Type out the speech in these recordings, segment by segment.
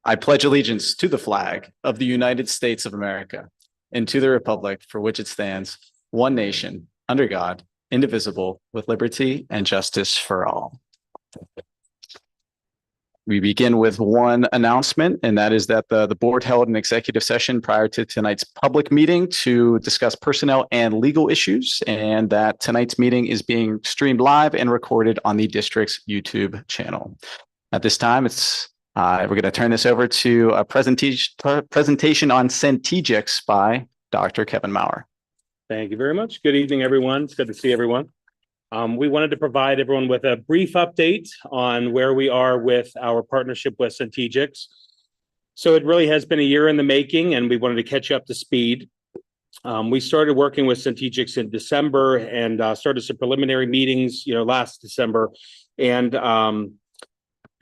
I pledge allegiance to the flag of the United States of America and to the republic for which it stands, one nation, under God, indivisible, with liberty and justice for all. We begin with one announcement, and that is that the board held an executive session prior to tonight's public meeting to discuss personnel and legal issues, and that tonight's meeting is being streamed live and recorded on the district's YouTube channel. At this time, we're going to turn this over to a presentation on Centegix by Dr. Kevin Maurer. Thank you very much. Good evening, everyone. It's good to see everyone. We wanted to provide everyone with a brief update on where we are with our partnership with Centegix. So it really has been a year in the making, and we wanted to catch you up to speed. We started working with Centegix in December and started some preliminary meetings, last December. And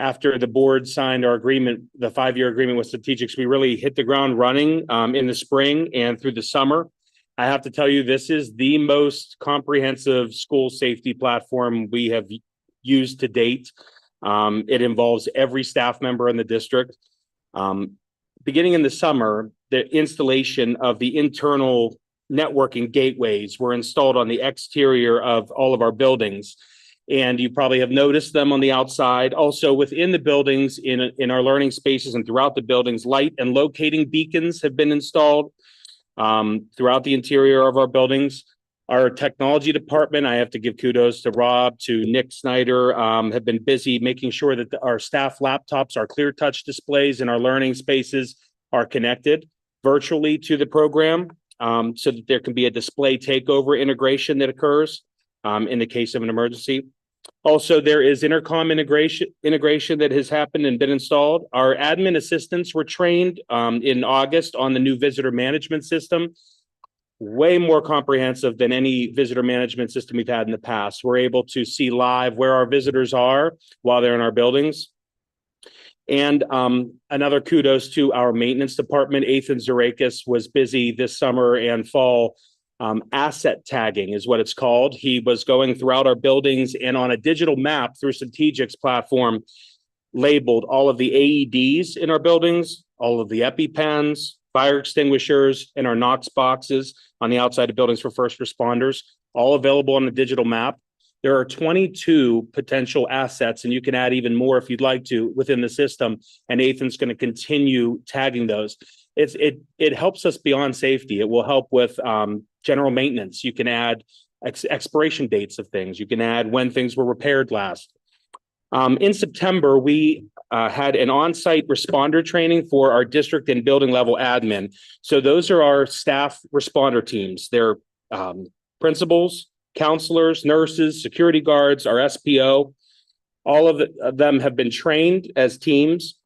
after the board signed our agreement, the 5-year agreement with Centegix, we really hit the ground running in the spring and through the summer. I have to tell you, this is the most comprehensive school safety platform we have used to date. It involves every staff member in the district. Beginning in the summer, the installation of the internal networking gateways were installed on the exterior of all of our buildings. And you probably have noticed them on the outside. Also within the buildings, in our learning spaces and throughout the buildings, light and locating beacons have been installed throughout the interior of our buildings. Our technology department, I have to give kudos to Rob, to Nick Snyder, have been busy making sure that our staff laptops, our clear touch displays in our learning spaces are connected virtually to the program, so that there can be a display takeover integration that occurs in the case of an emergency. Also, there is intercom integration that has happened and been installed. Our admin assistants were trained in August on the new visitor management system. Way more comprehensive than any visitor management system we've had in the past. We're able to see live where our visitors are while they're in our buildings. And another kudos to our maintenance department. Ethan Zarakis was busy this summer and fall. Asset tagging is what it's called. He was going throughout our buildings and on a digital map through Centegix platform, labeled all of the AEDs in our buildings, all of the EpiPens, fire extinguishers, and our Knox boxes on the outside of buildings for first responders, all available on the digital map. There are 22 potential assets, and you can add even more if you'd like to within the system. And Ethan's going to continue tagging those. It helps us beyond safety. It will help with general maintenance. You can add expiration dates of things. You can add when things were repaired last. In September, we had an on-site responder training for our district and building level admin. So those are our staff responder teams. They're principals, counselors, nurses, security guards, our SPO. All of them have been trained as teams.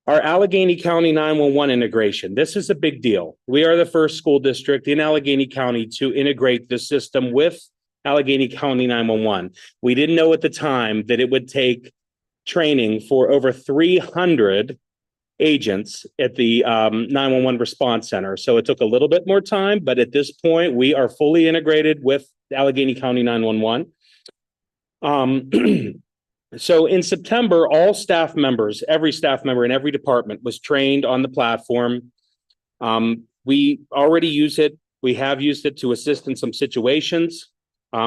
Our Allegheny County 911 integration. This is a big deal. We are the first school district in Allegheny County to integrate the system with Allegheny County 911. We didn't know at the time that it would take training for over 300 agents at the 911 response center. So it took a little bit more time, but at this point, we are fully integrated with Allegheny County 911. So in September, all staff members, every staff member in every department was trained on the platform. We already use it. We have used it to assist in some situations.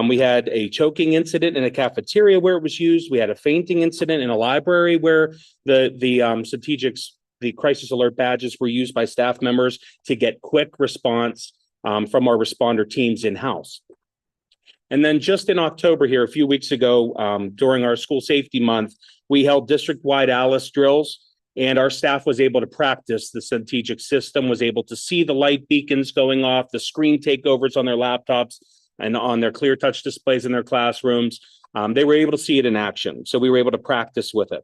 We had a choking incident in a cafeteria where it was used. We had a fainting incident in a library where the Centegix, the crisis alert badges were used by staff members to get quick response from our responder teams in-house. And then just in October here, a few weeks ago, during our school safety month, we held district-wide ALICE drills, and our staff was able to practice the Centegix system, was able to see the light beacons going off, the screen takeovers on their laptops and on their clear touch displays in their classrooms. They were able to see it in action, so we were able to practice with it.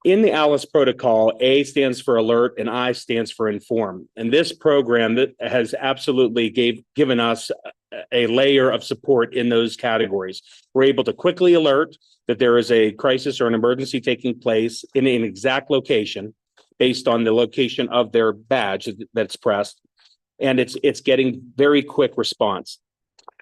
In the ALICE protocol, A stands for alert and I stands for inform. And this program that has absolutely given us a layer of support in those categories. We're able to quickly alert that there is a crisis or an emergency taking place in an exact location based on the location of their badge that's pressed. And it's getting very quick response.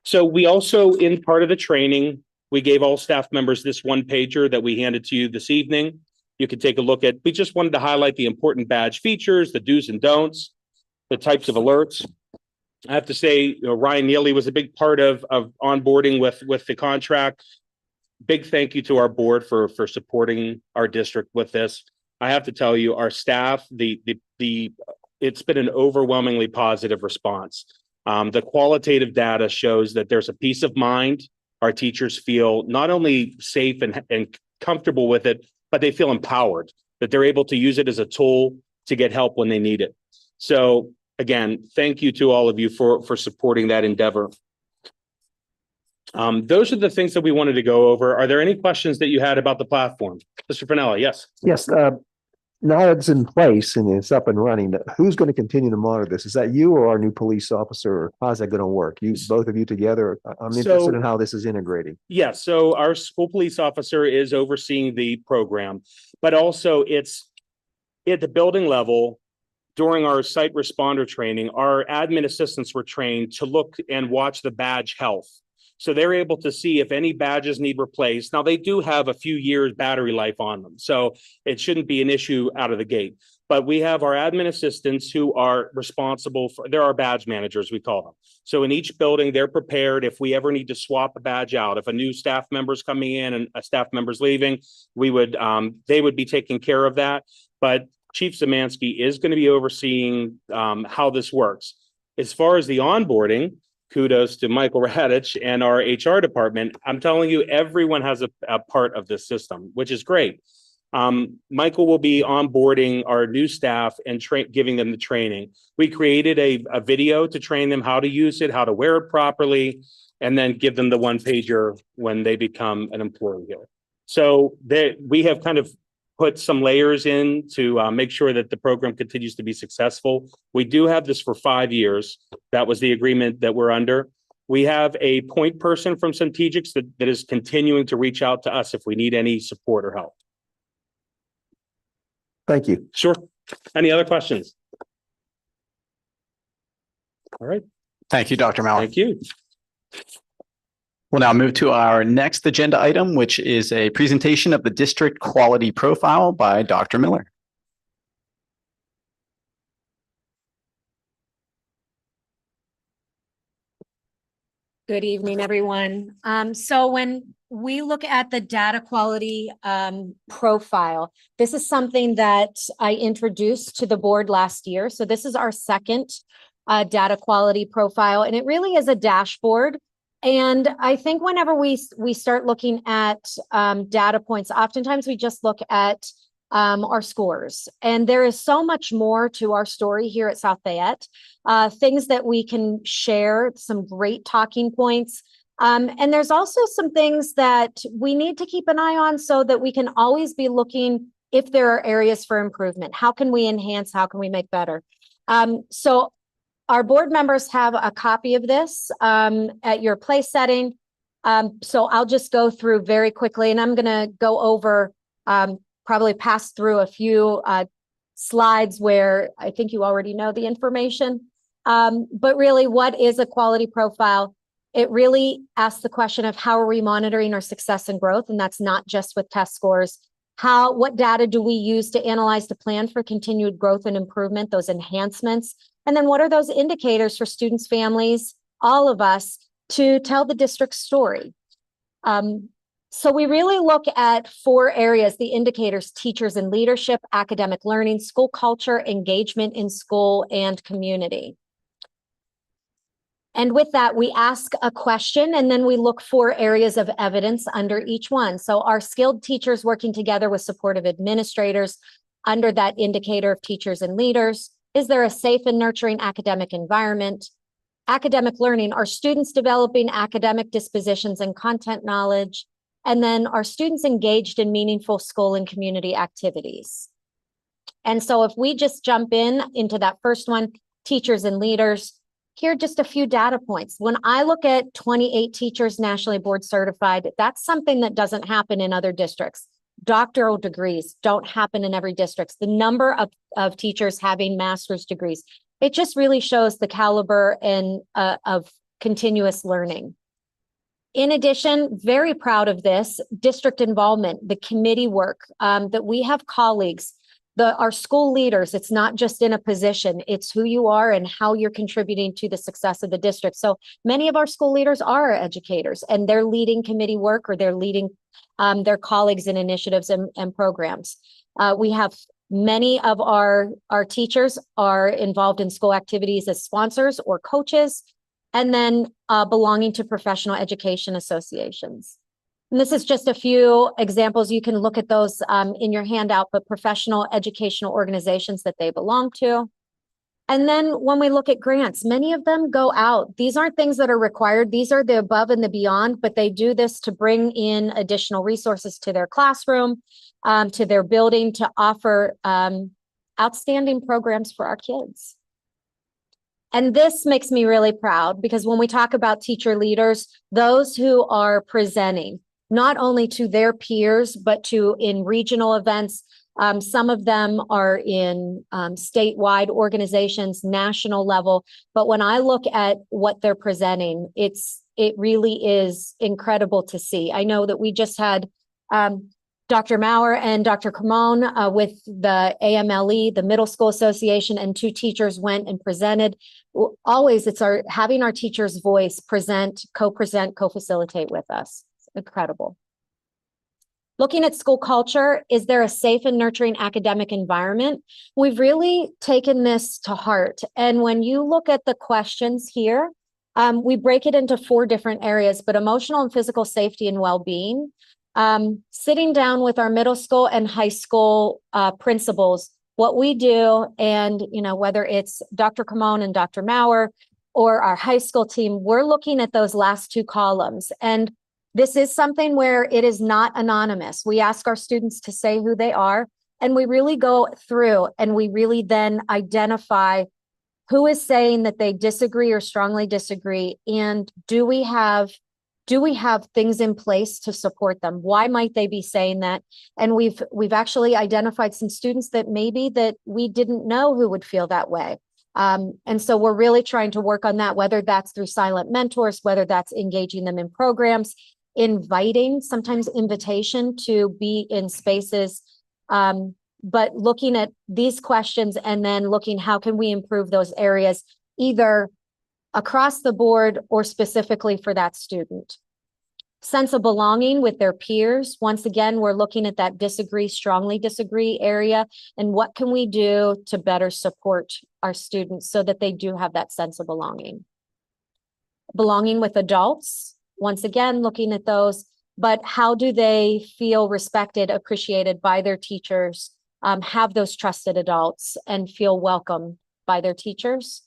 So we also, in part of the training, we gave all staff members this one pager that we handed to you this evening. You can take a look at, we just wanted to highlight the important badge features, the do's and don'ts, the types of alerts. I have to say, Ryan Neely was a big part of onboarding with the contract. Big thank you to our board for supporting our district with this. I have to tell you, our staff, it's been an overwhelmingly positive response. The qualitative data shows that there's a peace of mind. Our teachers feel not only safe and comfortable with it, but they feel empowered, that they're able to use it as a tool to get help when they need it. So again, thank you to all of you for supporting that endeavor. Those are the things that we wanted to go over. Are there any questions that you had about the platform? Mr. Finella, yes. Yes, now it's in place and it's up and running. Who's going to continue to monitor this? Is that you or our new police officer? Or how's that going to work? You, both of you together? I'm interested in how this is integrating. Yeah, so our school police officer is overseeing the program, but also it's at the building level. During our site responder training, our admin assistants were trained to look and watch the badge health. So they're able to see if any badges need replaced. Now, they do have a few years battery life on them, so it shouldn't be an issue out of the gate. But we have our admin assistants who are responsible for, they're our badge managers, we call them. So in each building, they're prepared if we ever need to swap a badge out. If a new staff member's coming in and a staff member's leaving, they would be taking care of that. But Chief Zemansky is going to be overseeing how this works. As far as the onboarding, kudos to Michael Radich and our HR department. I'm telling you, everyone has a part of this system, which is great. Michael will be onboarding our new staff and giving them the training. We created a video to train them how to use it, how to wear it properly, and then give them the one pager when they become an employee here. So we have kind of put some layers in to make sure that the program continues to be successful. We do have this for 5 years. That was the agreement that we're under. We have a point person from Centegix that is continuing to reach out to us if we need any support or help. Thank you. Sure. Any other questions? All right. Thank you, Dr. Mallon. Thank you. We'll now move to our next agenda item, which is a presentation of the district quality profile by Dr. Miller. Good evening, everyone. So when we look at the data quality profile, this is something that I introduced to the board last year. So this is our second data quality profile, and it really is a dashboard. And I think whenever we start looking at data points, oftentimes we just look at our scores. And there is so much more to our story here at South Fayette, things that we can share, some great talking points. And there's also some things that we need to keep an eye on so that we can always be looking if there are areas for improvement. How can we enhance? How can we make better? So our board members have a copy of this at your place setting. So I'll just go through very quickly, and I'm going to go over, probably pass through a few slides where I think you already know the information. But really, what is a quality profile? It really asks the question of how are we monitoring our success and growth? And that's not just with test scores. What data do we use to analyze the plan for continued growth and improvement, those enhancements? And then what are those indicators for students, families, all of us to tell the district story? So we really look at 4 areas, the indicators: teachers and leadership, academic learning, school culture, engagement in school, and community. And with that, we ask a question, and then we look for areas of evidence under each one. So are skilled teachers working together with supportive administrators under that indicator of teachers and leaders? Is there a safe and nurturing academic environment? Academic learning, are students developing academic dispositions and content knowledge? And then are students engaged in meaningful school and community activities? And so if we just jump into that first one, teachers and leaders, here are just a few data points. When I look at 28 teachers nationally board certified, that's something that doesn't happen in other districts. Doctoral degrees don't happen in every district. The number of teachers having master's degrees, it just really shows the caliber and of continuous learning. In addition, very proud of this district involvement, the committee work, that we have colleagues, our school leaders. It's not just in a position, it's who you are and how you're contributing to the success of the district. So many of our school leaders are educators, and they're leading committee work, or they're leading their colleagues in initiatives and programs. We have many of our teachers are involved in school activities as sponsors or coaches, and then belonging to professional education associations. And this is just a few examples. You can look at those in your handout, but professional educational organizations that they belong to. And then when we look at grants, many of them go out. These aren't things that are required. These are the above and the beyond, but they do this to bring in additional resources to their classroom, to their building, to offer outstanding programs for our kids. And this makes me really proud, because when we talk about teacher leaders, those who are presenting not only to their peers, but to in regional events, some of them are in statewide organizations, national level. But when I look at what they're presenting, it really is incredible to see. I know that we just had Dr. Maurer and Dr. Cremon with the AMLE, the Middle School Association, and 2 teachers went and presented. Always, it's having our teachers' voice present, co-facilitate with us. It's incredible. Looking at school culture, is there a safe and nurturing academic environment? We've really taken this to heart. And when you look at the questions here, we break it into 4 different areas, but emotional and physical safety and well-being. Sitting down with our middle school and high school principals, what we do, and whether it's Dr. Cremon and Dr. Maurer or our high school team, we're looking at those last 2 columns. And this is something where it is not anonymous. We ask our students to say who they are, and we really go through and we really then identify who is saying that they disagree or strongly disagree, and do we have things in place to support them? Why might they be saying that? And we've actually identified some students that maybe that we didn't know who would feel that way. And so we're really trying to work on that, whether that's through silent mentors, whether that's engaging them in programs, sometimes invitation to be in spaces, but looking at these questions and then looking how can we improve those areas, either across the board or specifically for that student. Sense of belonging with their peers. Once again, we're looking at that strongly disagree area, and what can we do to better support our students so that they do have that sense of belonging. Belonging with adults, once again, looking at those, but how do they feel respected, appreciated by their teachers, have those trusted adults and feel welcome by their teachers.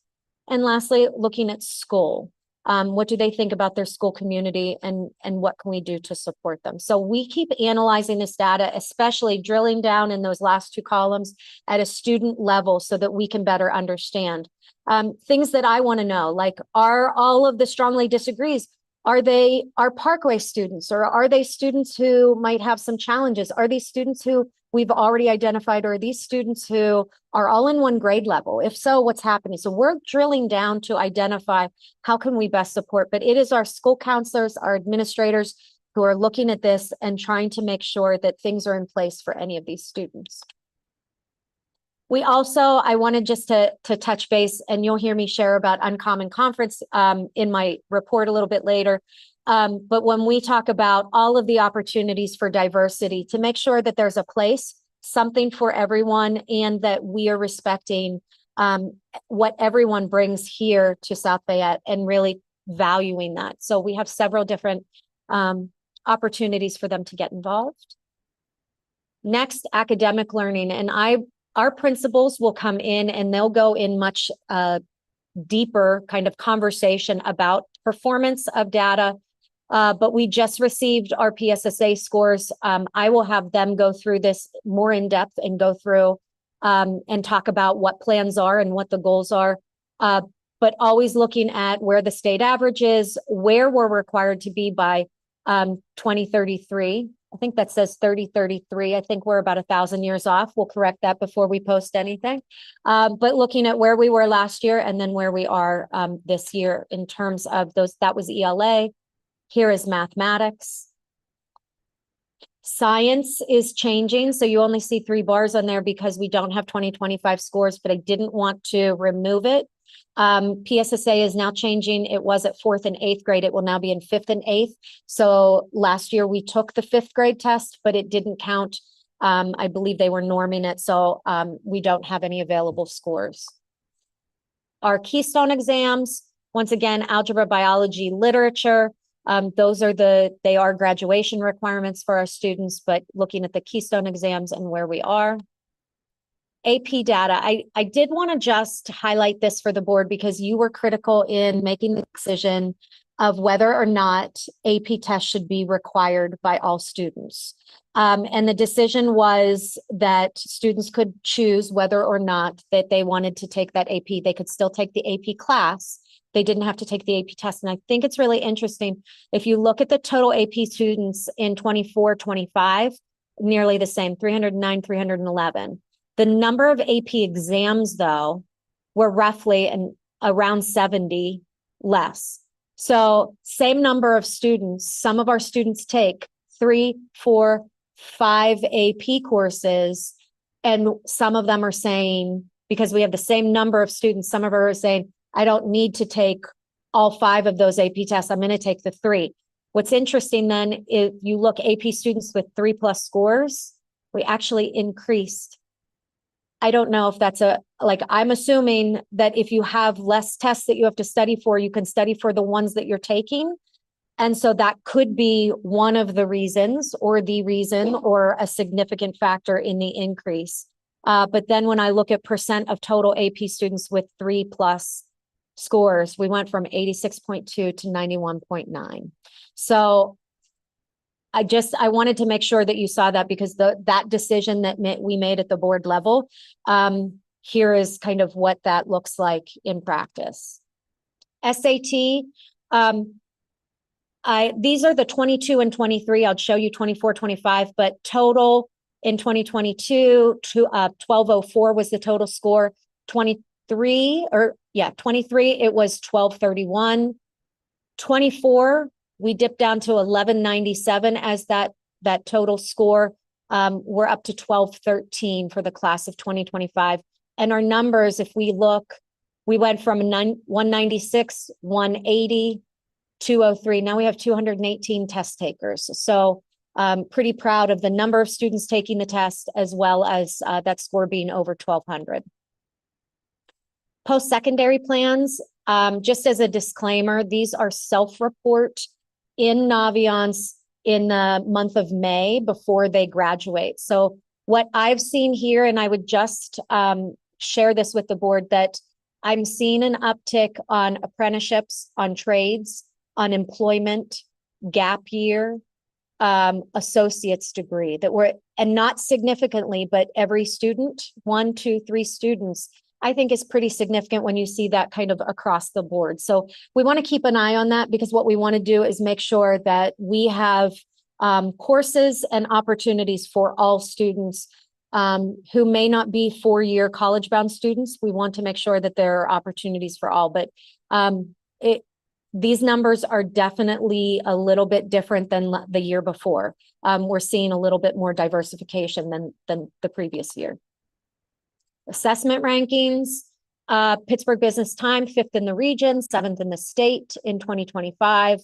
And lastly, looking at school. What do they think about their school community, and what can we do to support them? So we keep analyzing this data, especially drilling down in those last 2 columns at a student level so that we can better understand. Things that I want to know, like, are all of the strongly disagrees, are Parkway students, or are they students who might have some challenges? Are these students who we've already identified, or are these students who are all in one grade level? If so, what's happening? So we're drilling down to identify how can we best support, but it is our school counselors, our administrators who are looking at this and trying to make sure that things are in place for any of these students. We also, I wanted just to touch base, and you'll hear me share about Uncommon Conference in my report a little bit later. But when we talk about all of the opportunities for diversity, to make sure that there's a place, something for everyone, and that we are respecting what everyone brings here to South Fayette and really valuing that. So we have several different opportunities for them to get involved. Next, academic learning. And our principals will come in and they'll go in much deeper kind of conversation about performance of data. But we just received our PSSA scores. I will have them go through this more in depth and go through and talk about what plans are and what the goals are. But always looking at where the state average is, where we're required to be by 2033. I think that says 3033. I think we're about 1,000 years off. We'll correct that before we post anything. But looking at where we were last year and then where we are this year in terms of those, that was ELA. Here is mathematics. Science is changing, so you only see 3 bars on there because we don't have 2025 scores, but I didn't want to remove it. PSSA is now changing. It was at 4th and 8th grade. It will now be in 5th and 8th. So last year we took the 5th grade test, but it didn't count. I believe they were norming it, so we don't have any available scores. Our Keystone exams, once again, algebra, biology, literature. Those are they are graduation requirements for our students, but looking at the Keystone exams and where we are. AP data, I did want to just highlight this for the board because you were critical in making the decision of whether or not AP tests should be required by all students. And the decision was that students could choose whether or not that they wanted to take that AP. They could still take the AP class. They didn't have to take the AP test. And I think it's really interesting. If you look at the total AP students in 24-25, nearly the same, 309, 311. The number of AP exams, though, were roughly around 70 less. So same number of students. Some of our students take 3, 4, 5 AP courses, and some of them are saying, because we have the same number of students, some of them are saying, I don't need to take all 5 of those AP tests. I'm going to take the 3. What's interesting then, if you look AP students with 3+ scores, we actually increased. I don't know if that's I'm assuming that if you have less tests that you have to study for, you can study for the ones that you're taking. And so that could be one of the reasons or the reason or a significant factor in the increase. But then when I look at percent of total AP students with 3+ scores, we went from 86.2 to 91.9. So I wanted to make sure that you saw that because that decision that we made at the board level, here is kind of what that looks like in practice. SAT, these are the 22 and 23. I'll show you 24, 25, but total in 2022, 1204 was the total score. 23, it was 1231. 24, we dipped down to 1197 as that total score. We're up to 1213 for the class of 2025. And our numbers, if we look, we went from 196, 180, 203. Now we have 218 test takers. So pretty proud of the number of students taking the test, as well as that score being over 1200. Post-secondary plans, just as a disclaimer, these are self-report in Naviance in the month of May before they graduate. So what I've seen here, and I would just share this with the board, that I'm seeing an uptick on apprenticeships, on trades, on employment, gap year, associate's degree and not significantly, but every student, 1, 2, 3 students, I think is pretty significant when you see that kind of across the board. So we want to keep an eye on that because what we want to do is make sure that we have courses and opportunities for all students who may not be 4-year college-bound students. We want to make sure that there are opportunities for all, but these numbers are definitely a little bit different than the year before. We're seeing a little bit more diversification than the previous year. Assessment rankings, Pittsburgh Business Time, 5th in the region, 7th in the state in 2025.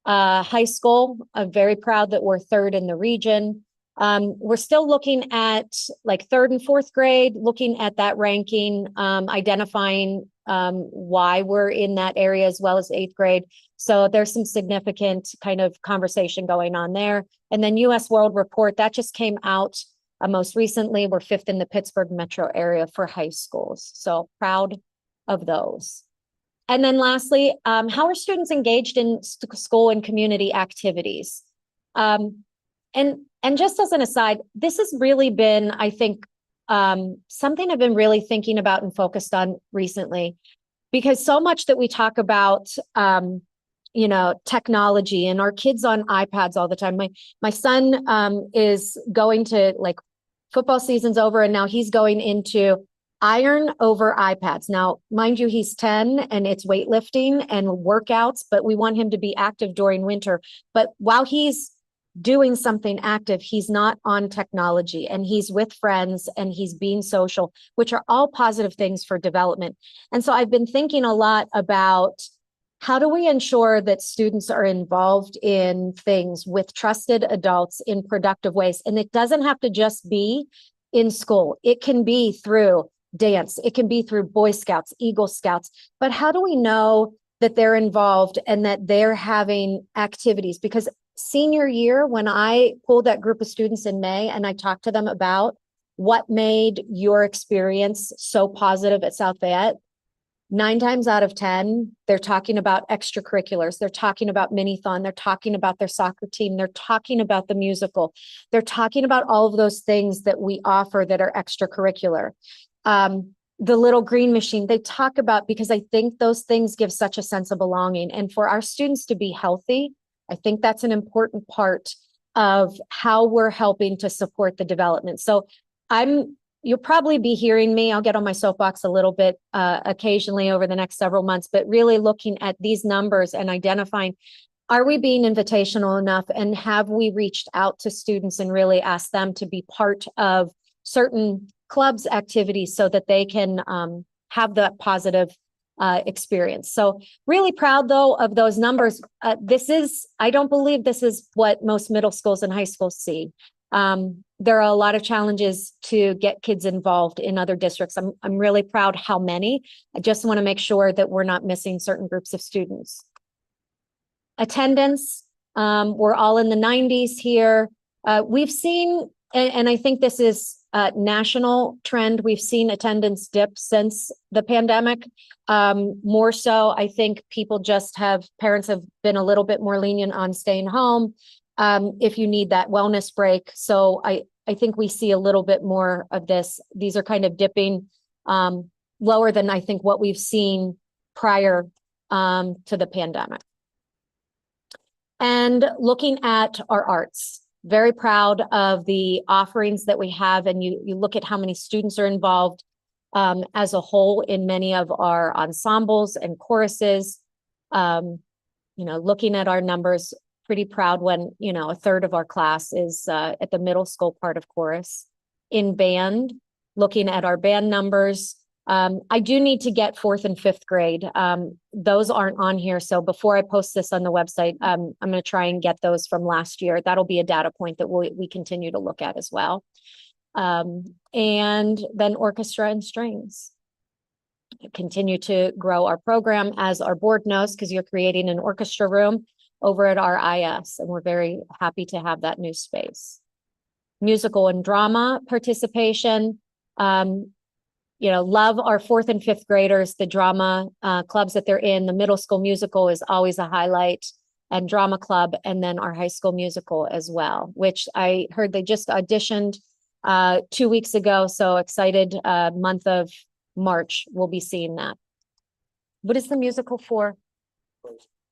High school, I'm very proud that we're 3rd in the region. We're still looking at like 3rd and 4th grade, looking at that ranking, identifying why we're in that area, as well as 8th grade. So there's some significant kind of conversation going on there. And then US World Report, that just came out most recently. We're 5th in the Pittsburgh metro area for high schools. So proud of those. And then lastly, how are students engaged in school and community activities? And just as an aside, this has really been, I think, something I've been really thinking about and focused on recently, because so much that we talk about, technology and our kids on iPads all the time. My son is going to, like, football season's over and now he's going into iron over iPads. Now, mind you, he's 10 and it's weightlifting and workouts, but we want him to be active during winter. But while he's doing something active, he's not on technology and he's with friends and he's being social, which are all positive things for development. And so I've been thinking a lot about how do we ensure that students are involved in things with trusted adults in productive ways? And it doesn't have to just be in school. It can be through dance. It can be through Boy Scouts, Eagle Scouts. But how do we know that they're involved and that they're having activities? Because senior year, when I pulled that group of students in May and I talked to them about what made your experience so positive at South Fayette, 9 times out of 10, they're talking about extracurriculars. They're talking about mini-thon. They're talking about their soccer team. They're talking about the musical. They're talking about all of those things that we offer that are extracurricular. The little green machine, they talk about, because I think those things give such a sense of belonging. And for our students to be healthy, I think that's an important part of how we're helping to support the development. So you'll probably be hearing me, I'll get on my soapbox a little bit occasionally over the next several months, but really looking at these numbers and identifying, are we being invitational enough? And have we reached out to students and really asked them to be part of certain clubs activities so that they can have that positive experience? So really proud though of those numbers. I don't believe this is what most middle schools and high schools see. There are a lot of challenges to get kids involved in other districts. I'm really proud how many. I just want to make sure that we're not missing certain groups of students. Attendance, we're all in the 90s here. We've seen, and I think this is a national trend, we've seen attendance dip since the pandemic. More so, I think parents have been a little bit more lenient on staying home if you need that wellness break. So I think we see a little bit more of this. These are kind of dipping lower than I think what we've seen prior to the pandemic. And looking at our arts, very proud of the offerings that we have. And you look at how many students are involved as a whole in many of our ensembles and choruses. Looking at our numbers, pretty proud when, a third of our class is at the middle school part of chorus. In band, looking at our band numbers, I do need to get 4th and 5th grade. Those aren't on here. So before I post this on the website, I'm going to try and get those from last year. That'll be a data point that we continue to look at as well. And then orchestra and strings. Continue to grow our program, as our board knows, because you're creating an orchestra room over at our IS, and we're very happy to have that new space. Musical and drama participation. Love our 4th and 5th graders, the drama clubs that they're in. The middle school musical is always a highlight, and drama club, and then our high school musical as well, which I heard they just auditioned 2 weeks ago. So excited, month of March, we'll be seeing that. What is the musical for?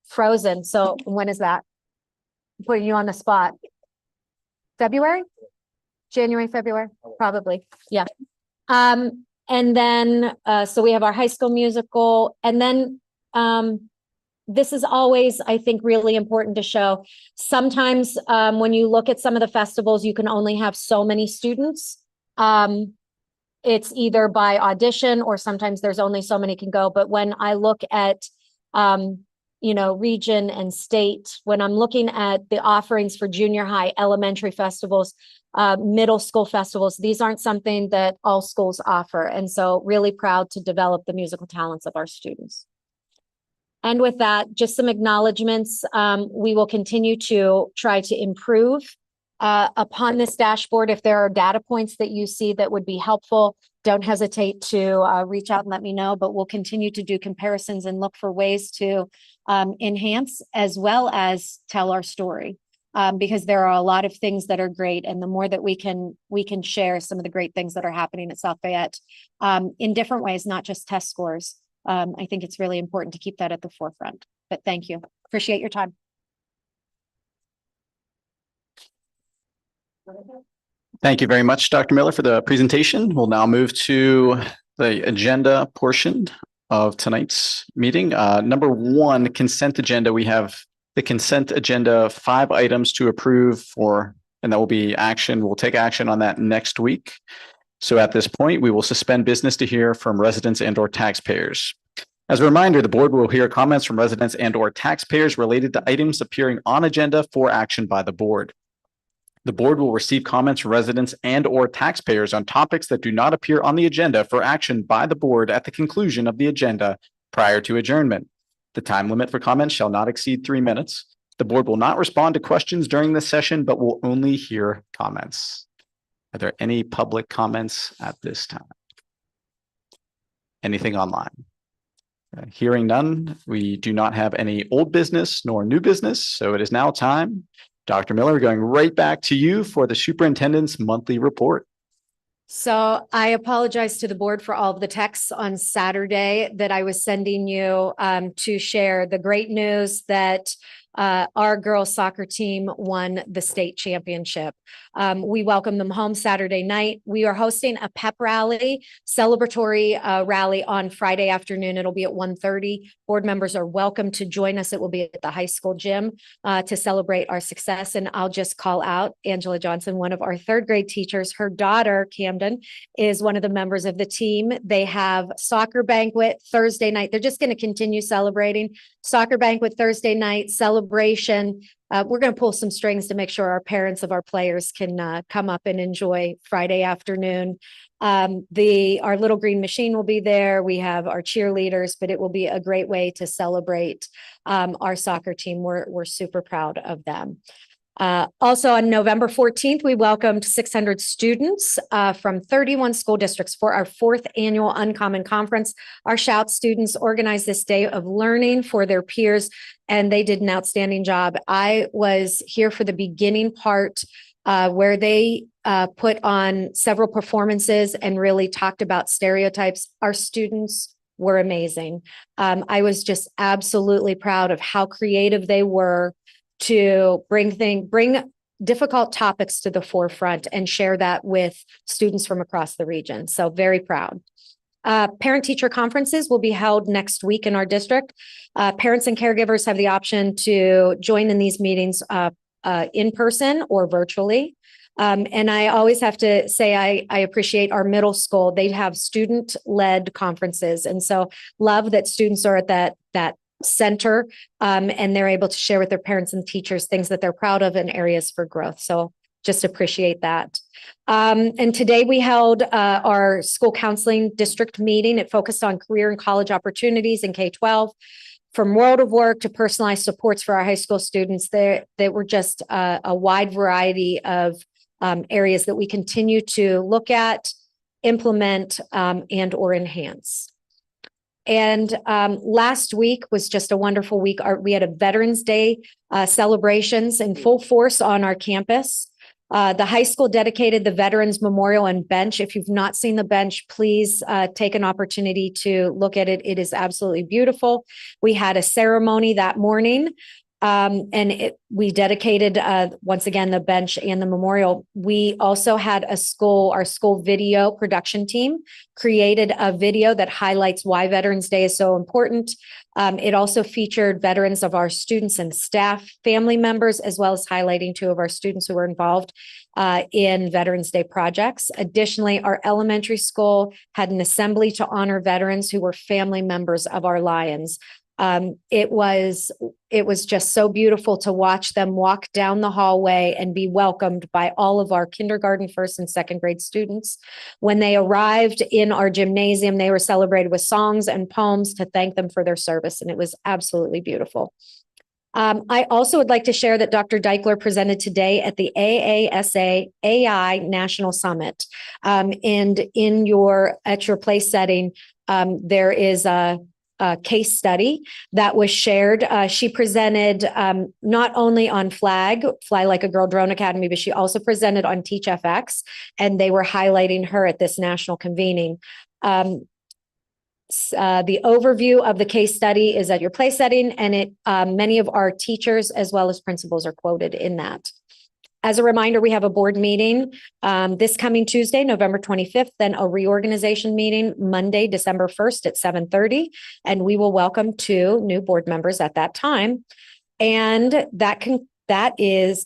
Frozen. So when is that? I'm putting you on the spot. February? January, February? Probably. Yeah. And then, so we have our high school musical, and then this is always, I think, really important to show. Sometimes when you look at some of the festivals, you can only have so many students. It's either by audition or sometimes there's only so many can go. But when I look at region and state, when I'm looking at the offerings for junior high, elementary festivals, middle school festivals, these aren't something that all schools offer. And so really proud to develop the musical talents of our students. And with that, just some acknowledgements. We will continue to try to improve upon this dashboard. If there are data points that you see that would be helpful, don't hesitate to reach out and let me know, but we'll continue to do comparisons and look for ways to enhance as well as tell our story, because there are a lot of things that are great. And the more that we can share some of the great things that are happening at South Fayette in different ways, not just test scores. I think it's really important to keep that at the forefront. But thank you. Appreciate your time. Thank you very much, Dr. Miller, for the presentation. We'll now move to the agenda portion of tonight's meeting. Number one, consent agenda. We have the consent agenda, 5 items to approve for, and that will be action. We'll take action on that next week. So at this point, we will suspend business to hear from residents and or taxpayers. As a reminder, the board will hear comments from residents and or taxpayers related to items appearing on agenda for action by the board. The board will receive comments from residents and or taxpayers on topics that do not appear on the agenda for action by the board at the conclusion of the agenda prior to adjournment. The time limit for comments shall not exceed 3 minutes. The board will not respond to questions during this session, but will only hear comments. Are there any public comments at this time? Anything online? Hearing none, we do not have any old business nor new business, so it is now time. Dr. Miller, going right back to you for the superintendent's monthly report. So I apologize to the board for all of the texts on Saturday that I was sending you to share the great news that our girls soccer team won the state championship. We welcome them home Saturday night. We are hosting a pep rally, celebratory rally on Friday afternoon. It'll be at 1:30. Board members are welcome to join us. It will be at the high school gym to celebrate our success. And I'll just call out Angela Johnson, one of our 3rd grade teachers. Her daughter, Camden, is one of the members of the team. They have soccer banquet Thursday night. They're just going to continue celebrating. Soccer banquet Thursday night, celebration. We're going to pull some strings to make sure our parents of our players can come up and enjoy Friday afternoon. Our little green machine will be there. We have our cheerleaders, but it will be a great way to celebrate our soccer team. We're super proud of them. Also on November 14th, we welcomed 600 students from 31 school districts for our 4th annual Uncommon Conference. Our Shout students organized this day of learning for their peers, and they did an outstanding job. I was here for the beginning part where they put on several performances and really talked about stereotypes. Our students were amazing. I was just absolutely proud of how creative they were to bring difficult topics to the forefront and share that with students from across the region. So very proud. Parent-teacher conferences will be held next week in our district. Parents and caregivers have the option to join in these meetings in person or virtually. And I always have to say I appreciate our middle school. They have student-led conferences. And so love that students are at that center and they're able to share with their parents and teachers things that they're proud of and areas for growth. So just appreciate that. And today we held our school counseling district meeting. It focused on career and college opportunities in K-12. From world of work to personalized supports for our high school students, there were just a wide variety of areas that we continue to look at, implement, and or enhance. And last week was just a wonderful week. We had a Veterans Day celebrations in full force on our campus. The high school dedicated the Veterans Memorial and Bench. If you've not seen the bench, please take an opportunity to look at it. It is absolutely beautiful. We had a ceremony that morning. And we dedicated, once again, the bench and the memorial. We also had our school video production team created a video that highlights why Veterans Day is so important. It also featured veterans of our students and staff, family members, as well as highlighting 2 of our students who were involved in Veterans Day projects. Additionally, our elementary school had an assembly to honor veterans who were family members of our Lions. It was just so beautiful to watch them walk down the hallway and be welcomed by all of our kindergarten, 1st and 2nd grade students. When they arrived in our gymnasium, they were celebrated with songs and poems to thank them for their service, and it was absolutely beautiful. I also would like to share that Dr. Deichler presented today at the AASA AI National Summit. And at your place setting, there is a case study that was shared. She presented not only on Fly Like a Girl Drone Academy, but she also presented on TeachFX, and they were highlighting her at this national convening. The overview of the case study is at your place setting, and many of our teachers as well as principals are quoted in that. As a reminder, we have a board meeting this coming Tuesday, November 25th, then a reorganization meeting Monday, December 1st at 7:30. And we will welcome 2 new board members at that time. And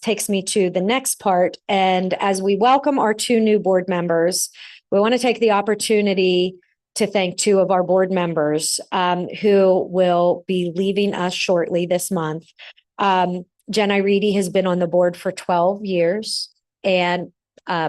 takes me to the next part. And as we welcome our 2 new board members, we want to take the opportunity to thank 2 of our board members who will be leaving us shortly this month. Jen Iridi has been on the board for 12 years, and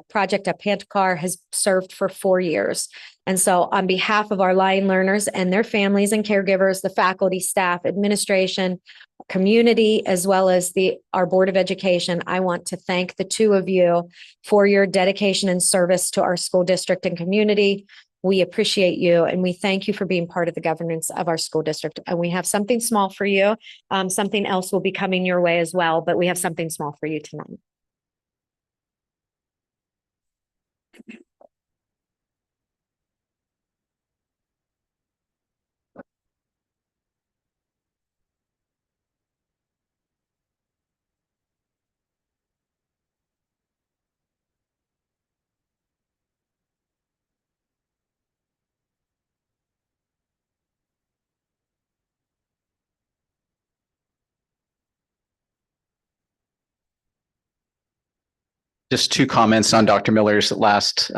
Project Apantakar has served for 4 years. And so on behalf of our Lion learners and their families and caregivers, the faculty, staff, administration, community, as well as our Board of Education, I want to thank the 2 of you for your dedication and service to our school district and community. We appreciate you, and we thank you for being part of the governance of our school district. And we have something small for you. Something else will be coming your way as well, but we have something small for you tonight. Just 2 comments on Dr. Miller's last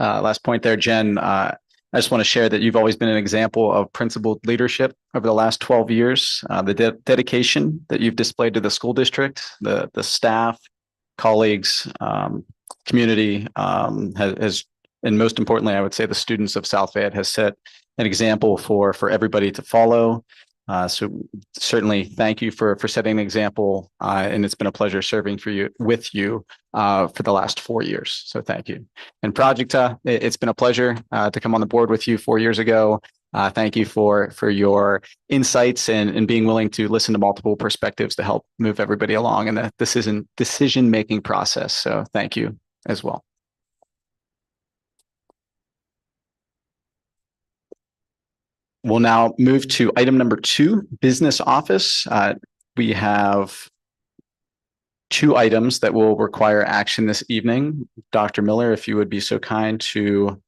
point there, Jen. I just want to share that you've always been an example of principled leadership over the last 12 years. The dedication that you've displayed to the school district, the staff, colleagues, community has, and most importantly, I would say the students of South Fayette has set an example for everybody to follow. So certainly thank you for setting an example, and it's been a pleasure serving with you for the last 4 years. So thank you. And Projecta, it's been a pleasure to come on the board with you 4 years ago. Thank you for your insights and being willing to listen to multiple perspectives to help move everybody along in the decision-making process. So thank you as well. We'll now move to item number 2, business office. We have 2 items that will require action this evening. Dr. Miller, if you would be so kind to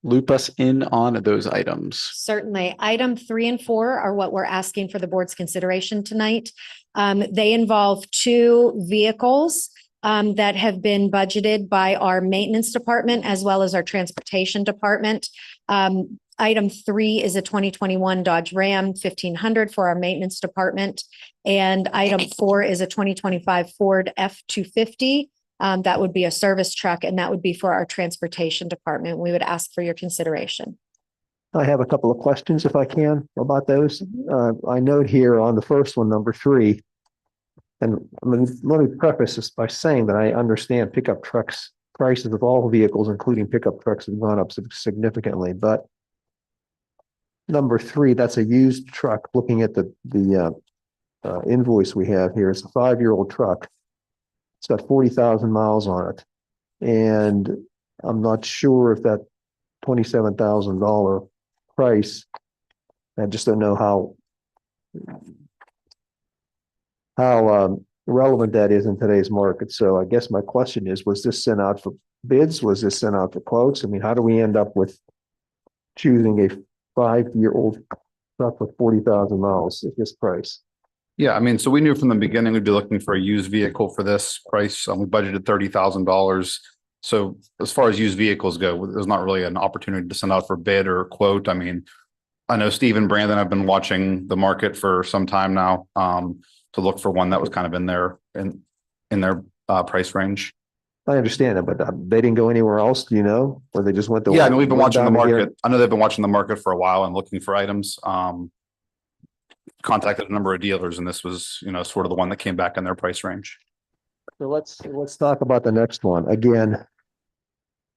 loop us in on those items. Certainly. Item 3 and 4 are what we're asking for the board's consideration tonight. They involve 2 vehicles that have been budgeted by our maintenance department as well as our transportation department. Item 3 is a 2021 Dodge Ram 1500 for our maintenance department. And item 4 is a 2025 Ford F-250. That would be a service truck, and that would be for our transportation department. We would ask for your consideration. I have a couple of questions if I can about those. I note here on the first one, number 3, and let me preface this by saying that I understand pickup trucks, prices of all vehicles, including pickup trucks, have gone up significantly, but number 3, that's a used truck. Looking at the invoice we have here, it's a 5-year-old truck. It's got 40,000 miles on it. And I'm not sure if that $27,000 price, I just don't know how relevant that is in today's market. So I guess my question is, was this sent out for bids? Was this sent out for quotes? I mean, how do we end up with choosing a 5-year-old truck with 40,000 miles at this price? Yeah, I mean, so we knew from the beginning we'd be looking for a used vehicle for this price. We budgeted $30,000. So as far as used vehicles go, there's not really an opportunity to send out for bid or quote. I mean, I know Steve and Brandon have been watching the market for some time now to look for one that was kind of in their price range. I understand that, but they didn't go anywhere else, do you know? Or they just went the Yeah, I mean, we've been watching the market. Here? I know they've been watching the market for a while and looking for items. Contacted a number of dealers, and this was, sort of the one that came back in their price range. So let's talk about the next one. Again,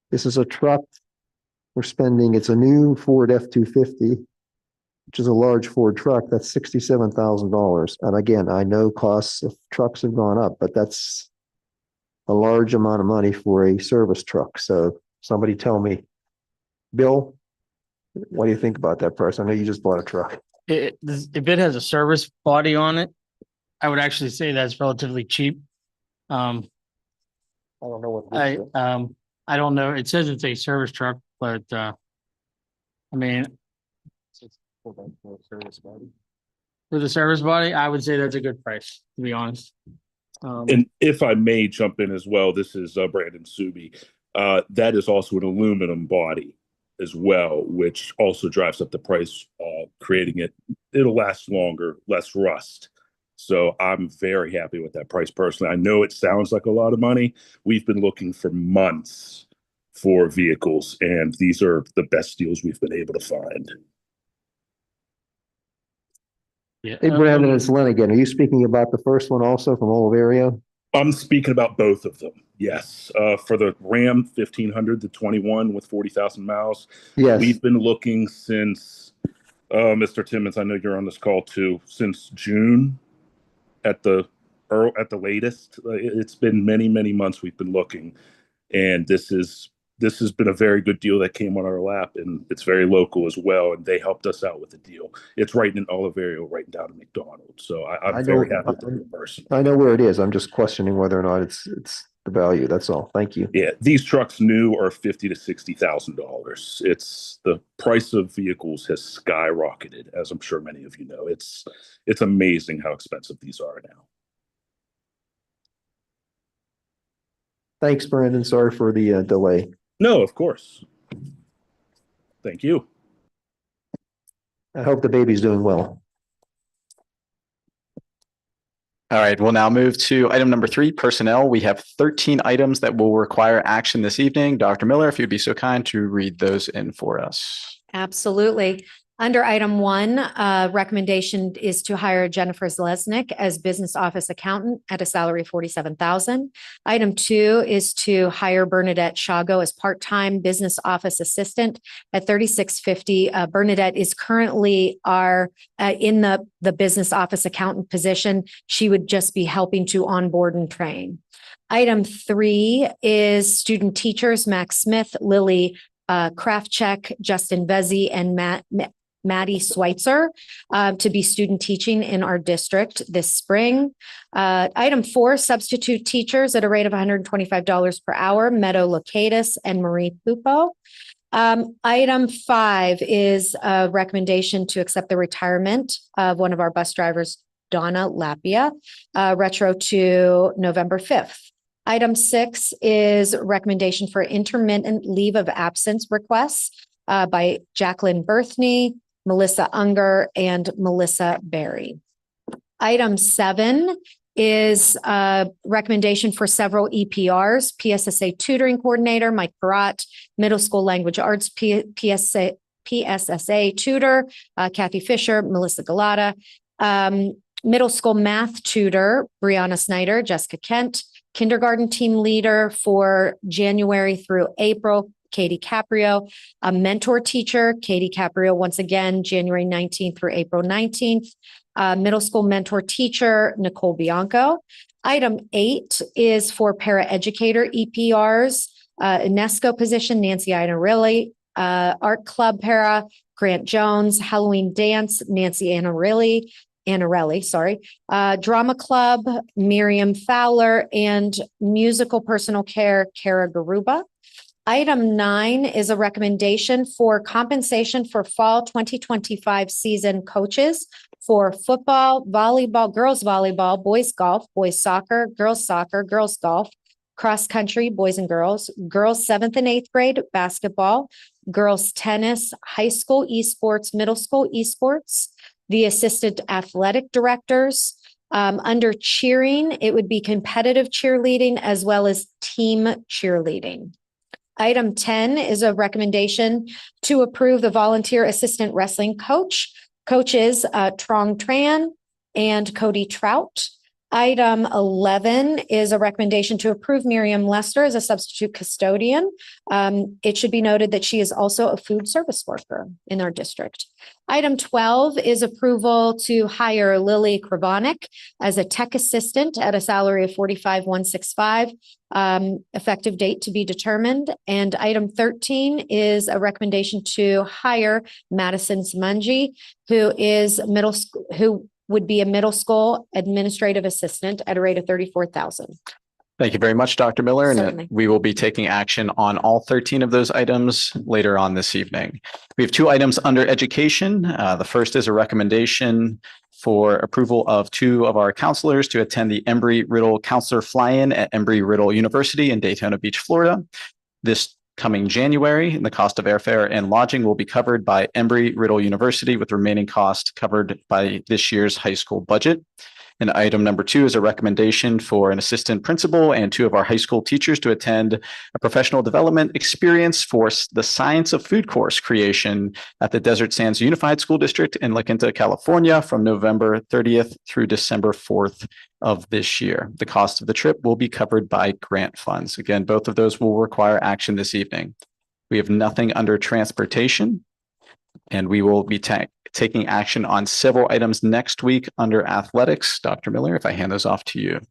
this is a truck we're spending. It's a new Ford F-250, which is a large Ford truck. That's $67,000. And again, I know costs of trucks have gone up, but that's a large amount of money for a service truck. So somebody tell me, Bill, what do you think about that price? I know you just bought a truck. If it has a service body on it, I would actually say that's relatively cheap. I don't know what. I don't know. It says it's a service truck, but I mean, for the service body, I would say that's a good price, to be honest. And if I may jump in as well, this is Brandon Subi. That is also an aluminum body as well, which also drives up the price, creating it'll last longer, less rust. So I'm very happy with that price personally. I know it sounds like a lot of money. We've been looking for months for vehicles, and these are the best deals we've been able to find. Yeah. Hey, Brandon, it's Len again. Are you speaking about the first one also from Oliverio? I'm speaking about both of them. Yes. For the Ram 1500, the 21 with 40,000 miles. Yes. We've been looking since, Mr. Timmons, I know you're on this call too, since June at the latest. It's been many, many months we've been looking, and this has been a very good deal that came on our lap, and it's very local as well, and they helped us out with the deal. It's right in Oliverio, right down to McDonald's. So I'm very happy with the person. I know where it is. I'm just questioning whether or not it's the value. That's all. Thank you. Yeah, these trucks new are $50,000 to $60,000. It's the price of vehicles has skyrocketed, as I'm sure many of you know. It's amazing how expensive these are now. Thanks, Brandon. Sorry for the delay. No, of course. Thank you. I hope the baby's doing well. All right, we'll now move to item number 3, personnel. We have 13 items that will require action this evening. Dr. Miller, if you'd be so kind to read those in for us. Absolutely. Under item 1, recommendation is to hire Jennifer Zlesnik as business office accountant at a salary of $47,000. Item 2 is to hire Bernadette Shago as part-time business office assistant at $36.50. Bernadette is currently in the business office accountant position. She would just be helping to onboard and train. Item 3 is student teachers, Max Smith, Lily Kraftcheck, Justin Vezzi, and Maddie Schweitzer to be student teaching in our district this spring. Item 4, substitute teachers at a rate of $125 per hour, Meadow Locatus and Marie Pupo. Item 5 is a recommendation to accept the retirement of one of our bus drivers, Donna Lapia, retro to November 5th. Item 6 is recommendation for intermittent leave of absence requests by Jacqueline Berthney, Melissa Unger, and Melissa Berry. Item 7 is a recommendation for several EPRs, PSSA tutoring coordinator, Mike Barat, middle school language arts, PSSA tutor, Kathy Fisher, Melissa Galata, middle school math tutor, Brianna Snyder, Jessica Kent, kindergarten team leader for January through April, Katie Caprio, a mentor teacher, Katie Caprio, once again, January 19th through April 19th, middle school mentor teacher, Nicole Bianco. Item 8 is for paraeducator EPRs, UNESCO position, Nancy Iannarelli, art club para, Grant Jones, Halloween dance, Nancy Iannarelli, drama club, Miriam Fowler, and musical personal care, Kara Garuba. Item 9 is a recommendation for compensation for fall 2025 season coaches for football, volleyball, girls volleyball, boys golf, boys soccer, girls golf, cross country, boys and girls 7th and 8th grade basketball, girls tennis, high school esports, middle school esports, the assistant athletic directors. Under cheering, it would be competitive cheerleading as well as team cheerleading. Item 10 is a recommendation to approve the volunteer assistant wrestling coaches Trong Tran and Cody Trout. Item 11 is a recommendation to approve Miriam Lester as a substitute custodian. It should be noted that she is also a food service worker in our district. Item 12 is approval to hire Lily Kravonik as a tech assistant at a salary of $45,165, effective date to be determined. And item 13 is a recommendation to hire Madison Simanji, who would be a middle school administrative assistant at a rate of $34,000. Thank you very much, Dr. Miller. And Certainly. we will be taking action on all 13 of those items later on this evening. We have two items under education. The first is a recommendation for approval of two of our counselors to attend the Embry-Riddle Counselor Fly-In at Embry-Riddle University in Daytona Beach, Florida. This coming January, the cost of airfare and lodging will be covered by Embry-Riddle University, with remaining cost covered by this year's high school budget. And item number two is a recommendation for an assistant principal and two of our high school teachers to attend a professional development experience for the Science of Food course creation at the Desert Sands Unified School District in La Quinta, California, from November 30th through December 4th of this year. The cost of the trip will be covered by grant funds. Again, both of those will require action this evening. We have nothing under transportation, and we will be taking action on several items next week under athletics. Dr. Miller, if I hand those off to you.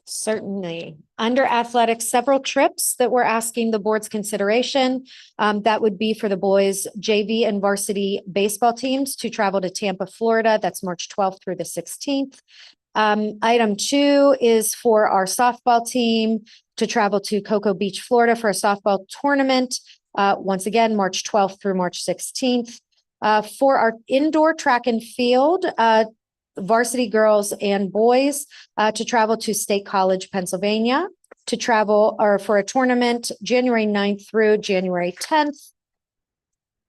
Certainly. Under athletics, several trips that we're asking the board's consideration. That would be for the boys JV and varsity baseball teams to travel to Tampa, Florida. That's March 12th through the 16th. Item two is for our softball team to travel to Cocoa Beach, Florida for a softball tournament. Once again, March 12th through March 16th. For our indoor track and field, varsity girls and boys to travel to State College, Pennsylvania, to travel or for a tournament January 9th through January 10th.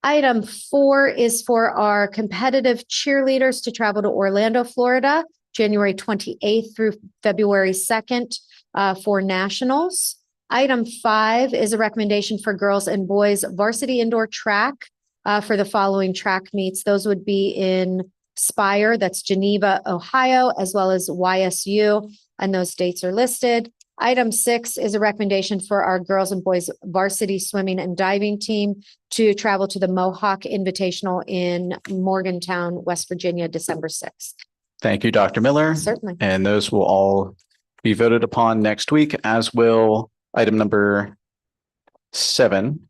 Item four is for our competitive cheerleaders to travel to Orlando, Florida, January 28th through February 2nd for nationals. Item five is a recommendation for girls and boys varsity indoor track for the following track meets. Those would be in Spire, that's Geneva, Ohio, as well as YSU, and those dates are listed. Item six is a recommendation for our girls and boys varsity swimming and diving team to travel to the Mohawk Invitational in Morgantown, West Virginia, December 6th. Thank you, Dr. Miller. Certainly. And those will all be voted upon next week, as will item number 7.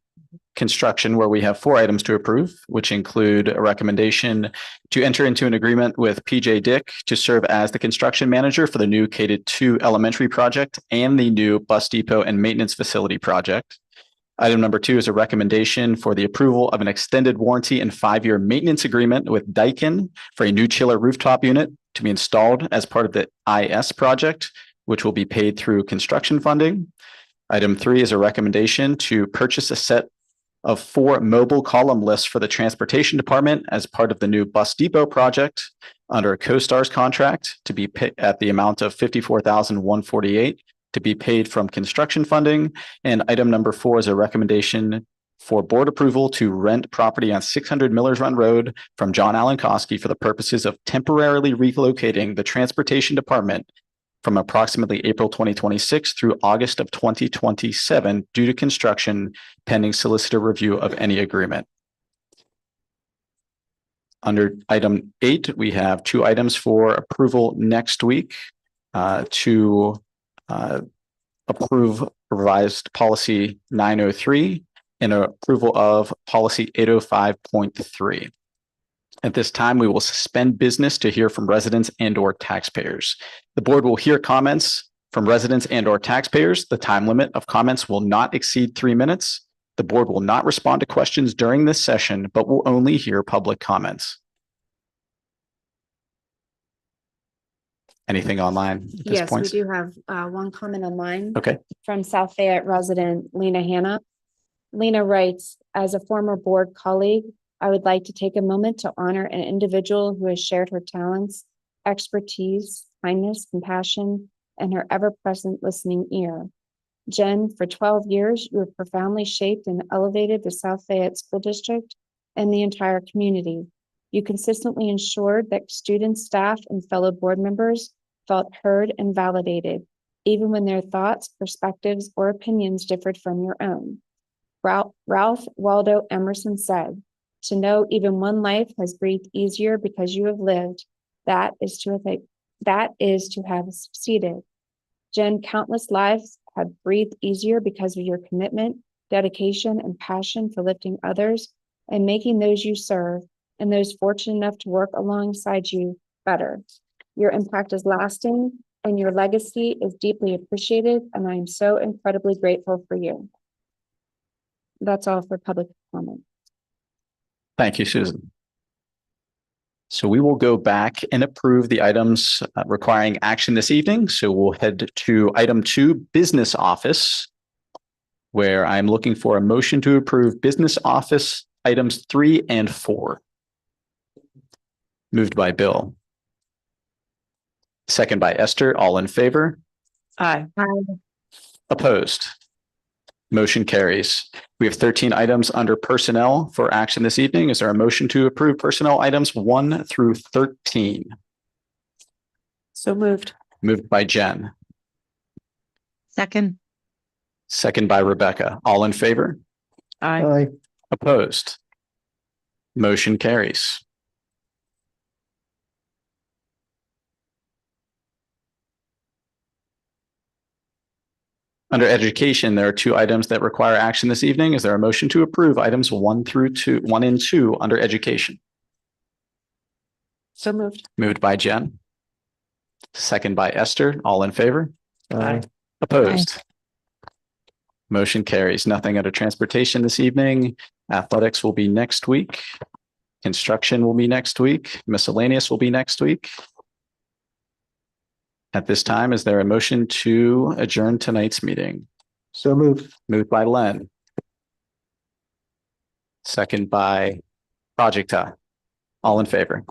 Construction, where we have 4 items to approve, which include a recommendation to enter into an agreement with PJ Dick to serve as the construction manager for the new K-2 elementary project and the new bus depot and maintenance facility project. Item number 2 is a recommendation for the approval of an extended warranty and 5-year maintenance agreement with Daikin for a new chiller rooftop unit to be installed as part of the IS project, which will be paid through construction funding. Item 3 is a recommendation to purchase a set of 4 mobile column lists for the transportation department as part of the new bus depot project under a CoStarz contract to be paid at the amount of $54,148 to be paid from construction funding. And item number 4 is a recommendation for board approval to rent property on 600 Millers Run Road from John Allen Koski for the purposes of temporarily relocating the transportation department from approximately April 2026 through August of 2027 due to construction, pending solicitor review of any agreement. Under item 8, we have 2 items for approval next week to approve revised policy 903 and approval of policy 805.3. At this time, we will suspend business to hear from residents and/or taxpayers. The board will hear comments from residents and/or taxpayers. The time limit of comments will not exceed 3 minutes. The board will not respond to questions during this session, but will only hear public comments. Anything online at this Yes, point? we do have one comment online. Okay. From South Fayette resident Lena Hanna. Lena writes, as a former board colleague, I would like to take a moment to honor an individual who has shared her talents, expertise, kindness, compassion, and her ever-present listening ear. Jen, for 12 years, you have profoundly shaped and elevated the South Fayette School District and the entire community. You consistently ensured that students, staff, and fellow board members felt heard and validated, even when their thoughts, perspectives, or opinions differed from your own. Ralph Waldo Emerson said, to know even one life has breathed easier because you have lived, that is to have succeeded. Jen, countless lives have breathed easier because of your commitment, dedication, and passion for lifting others and making those you serve and those fortunate enough to work alongside you better. Your impact is lasting, and your legacy is deeply appreciated, and I am so incredibly grateful for you. That's all for public comment. Thank you, Susan. So we will go back and approve the items requiring action this evening. So we'll head to item 2, business office, where I'm looking for a motion to approve business office items 3 and 4. Moved by Bill. Second by Esther. All in favor? Aye. Opposed? Motion carries. We have 13 items under personnel for action this evening. Is there a motion to approve personnel items 1 through 13? So moved. Moved by Jen. Second. Second by Rebecca. All in favor? Aye. Aye. Opposed? Motion carries. Under education, there are 2 items that require action this evening. Is there a motion to approve items 1 and 2 under education? So moved. Moved by Jen. Second by Esther. All in favor? Aye. Opposed? Motion carries. Nothing under transportation this evening. Athletics will be next week. Construction will be next week. Miscellaneous will be next week. At this time, is there a motion to adjourn tonight's meeting? So moved. Moved by Len. Second by Projecta. All in favor?